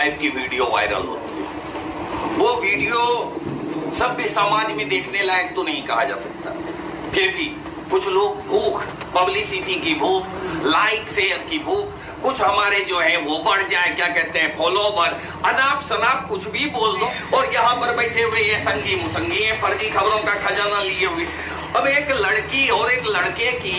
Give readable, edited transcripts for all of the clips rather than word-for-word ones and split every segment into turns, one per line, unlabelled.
Type की video viral होती है। वो वीडियो सभ्य समाज में देखने लायक तो नहीं कहा जा सकता, फिर भी कुछ लोग भूख, पब्लिसिटी की भूख, लाइक शेयर की भूख, कुछ हमारे जो है वो बढ़ जाए, क्या कहते हैं, फॉलोवर, अनाप शनाप कुछ भी बोल दो, और यहाँ पर बैठे हुए ये संगी मुसंगी फर्जी खबरों का खजाना लिए हुए। अब एक लड़की और एक लड़के की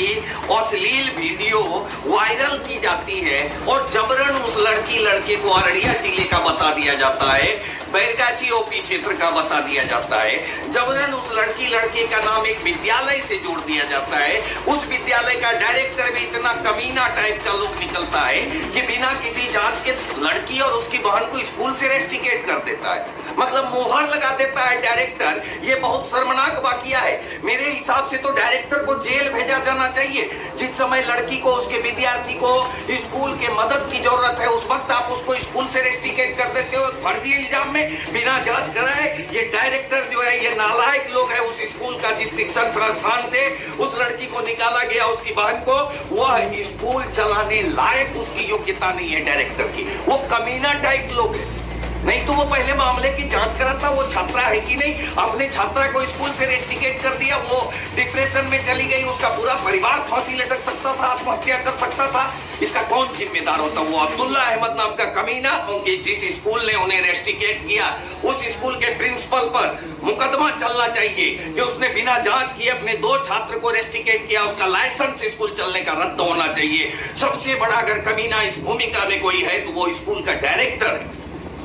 अश्लील वीडियो वायरल की जाती है और जबरन उस लड़के को अररिया जिले का बता दिया जाता है, बैरगाछी ओपी क्षेत्र का बता दिया जाता है, जबरन उस लड़के का नाम एक विद्यालय से जोड़ दिया जाता है। उस विद्यालय का डायरेक्टर भी इतना कमीना टाइप का लोग निकलता है कि बिना किसी जांच के लड़की और उसकी बहन को स्कूल से रेस्टिकेट कर देता है, मतलब मोहर लगा देता है डायरेक्टर। ये बहुत शर्मनाक वाकया है। मेरे हिसाब से तो डायरेक्टर को जेल भेजा जाना चाहिए। जिस समय लड़की को, उसके विद्यार्थी को स्कूल के मदद की जरूरत है, उस वक्त आप उसको स्कूल से रेस्टिकेट कर देते हो फर्जी इल्जाम में, बिना जांच कराए। ये डायरेक्टर जो है, ये नालायक लोग है उस स्कूल का, जिस शिक्षण संस्थान से उस लड़की को निकाला गया, उसकी बहन को, वह स्कूल चलाने लायक उसकी योग्यता नहीं है डायरेक्टर की। वो कमीना टाइप लोग है। नहीं तो वो पहले मामले की जांच कराता, वो छात्रा है कि नहीं, अपने छात्रा को स्कूल से रेस्टिकेट कर दिया, वो डिप्रेशन में चली गई, उसका पूरा परिवार फांसी लटक सकता था, आत्महत्या कर सकता था। इसका कौन जिम्मेदार होता? वो अब्दुल्ला अहमद नाम का कमीना, उनके जिस स्कूल ने उन्हें रेस्टिकेट किया, उस स्कूल के प्रिंसिपल पर मुकदमा चलना चाहिए कि उसने बिना जांच किए अपने 2 छात्र को रेस्टिकेट किया, उसका लाइसेंस स्कूल चलने का रद्द होना चाहिए। सबसे बड़ा अगर कमीना इस भूमिका में कोई है तो वो स्कूल का डायरेक्टर है,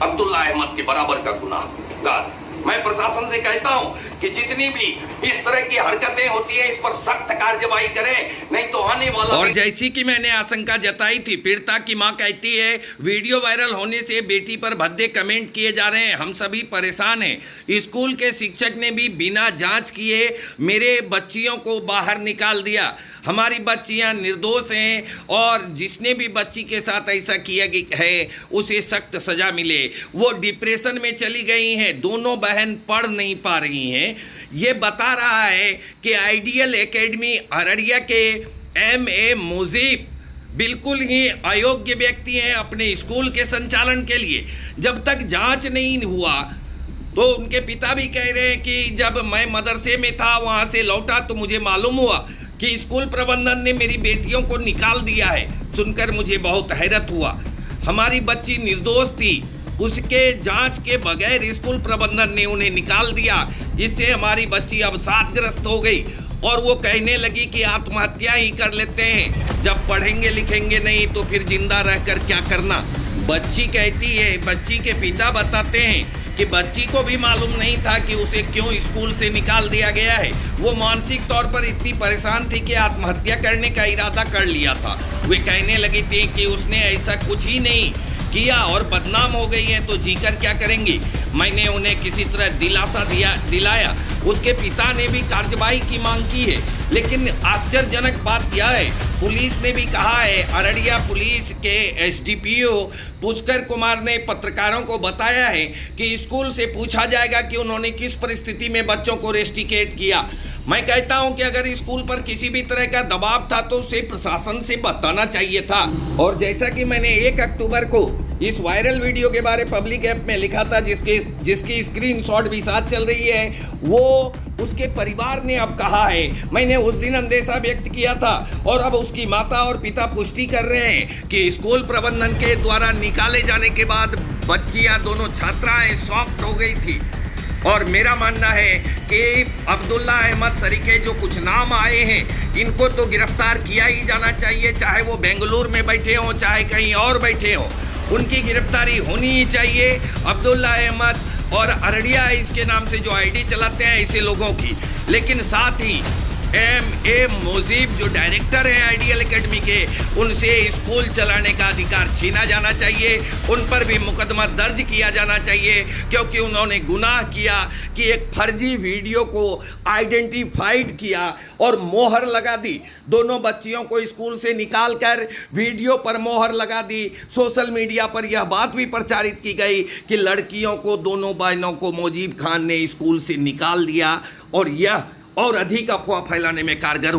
अब्दुल्ला अहमद के बराबर का गुनाहगार। मैं प्रशासन से कहता हूं कि जितनी भी इस तरह की हरकतें होती है, इस पर सख्त कार्रवाई करें, नहीं तो आने वाला।
और जैसी कि मैंने आशंका जताई थी, पीड़िता की मां कहती है वीडियो वायरल होने से बेटी पर भद्दे कमेंट किए जा रहे हैं, हम सभी परेशान हैं। स्कूल के शिक्षक ने भी बिना जांच किए मेरे बच्चियों को बाहर निकाल दिया। हमारी बच्चियां निर्दोष हैं और जिसने भी बच्ची के साथ ऐसा किया है उसे सख्त सजा मिले। वो डिप्रेशन में चली गई हैं, दोनों बहन पढ़ नहीं पा रही हैं। ये बता रहा है कि आइडियल एकेडमी अररिया के MA मुजीब बिल्कुल ही अयोग्य व्यक्ति हैं अपने स्कूल के संचालन के लिए। जब तक जांच नहीं हुआ तो उनके पिता भी कह रहे हैं कि जब मैं मदरसे में था, वहाँ से लौटा तो मुझे मालूम हुआ कि स्कूल प्रबंधन ने मेरी बेटियों को निकाल दिया है। सुनकर मुझे बहुत हैरत हुआ। हमारी बच्ची निर्दोष थी, उसके जांच के बगैर स्कूल प्रबंधन ने उन्हें निकाल दिया। इससे हमारी बच्ची अवसादग्रस्त हो गई और वो कहने लगी कि आत्महत्या ही कर लेते हैं, जब पढ़ेंगे लिखेंगे नहीं तो फिर जिंदा रहकर क्या करना। बच्ची कहती है, बच्ची के पिता बताते हैं कि बच्ची को भी मालूम नहीं था कि उसे क्यों स्कूल से निकाल दिया गया है। वो मानसिक तौर पर इतनी परेशान थी कि आत्महत्या करने का इरादा कर लिया था। वे कहने लगी थी कि उसने ऐसा कुछ ही नहीं किया और बदनाम हो गई है तो जीकर क्या करेंगी। मैंने उन्हें किसी तरह दिलासा दिलाया। उसके पिता ने भी कार्रवाई की मांग की है, लेकिन आश्चर्यजनक बात यह है, पुलिस ने भी कहा है। अररिया पुलिस के SDPO पुष्कर कुमार ने पत्रकारों को बताया है कि स्कूल से पूछा जाएगा कि उन्होंने किस परिस्थिति में बच्चों को रेस्टिकेट किया। मैं कहता हूं कि अगर स्कूल पर किसी भी तरह का दबाव था तो उसे प्रशासन से बताना चाहिए था। और जैसा कि मैंने 1 अक्टूबर को इस वायरल वीडियो के बारे पब्लिक ऐप में लिखा था, जिसकी स्क्रीनशॉट भी साथ चल रही है, वो उसके परिवार ने अब कहा है। मैंने उस दिन अंदेशा व्यक्त किया था और अब उसकी माता और पिता पुष्टि कर रहे हैं कि स्कूल प्रबंधन के द्वारा निकाले जाने के बाद बच्चियां, दोनों छात्राएं शॉक्ड हो गई थी। और मेरा मानना है कि अब्दुल्ला अहमद सरीखे जो कुछ नाम आए हैं, इनको तो गिरफ्तार किया ही जाना चाहिए, चाहे वो बेंगलुरु में बैठे हों चाहे कहीं और बैठे हों, उनकी गिरफ्तारी होनी ही चाहिए। अब्दुल्ला अहमद और अररिया इसके नाम से जो ID चलाते हैं ऐसे लोगों की। लेकिन साथ ही MA मुजीब जो डायरेक्टर हैं आइडियल एकेडमी के, उनसे स्कूल चलाने का अधिकार छीना जाना चाहिए। उन पर भी मुकदमा दर्ज किया जाना चाहिए, क्योंकि उन्होंने गुनाह किया कि एक फर्जी वीडियो को आइडेंटिफाइड किया और मोहर लगा दी। दोनों बच्चियों को स्कूल से निकालकर वीडियो पर मोहर लगा दी। सोशल मीडिया पर यह बात भी प्रचारित की गई कि लड़कियों को, दोनों बहनों को मुजीब खान ने स्कूल से निकाल दिया, और यह और अधिक अफवाह फैलाने में कारगर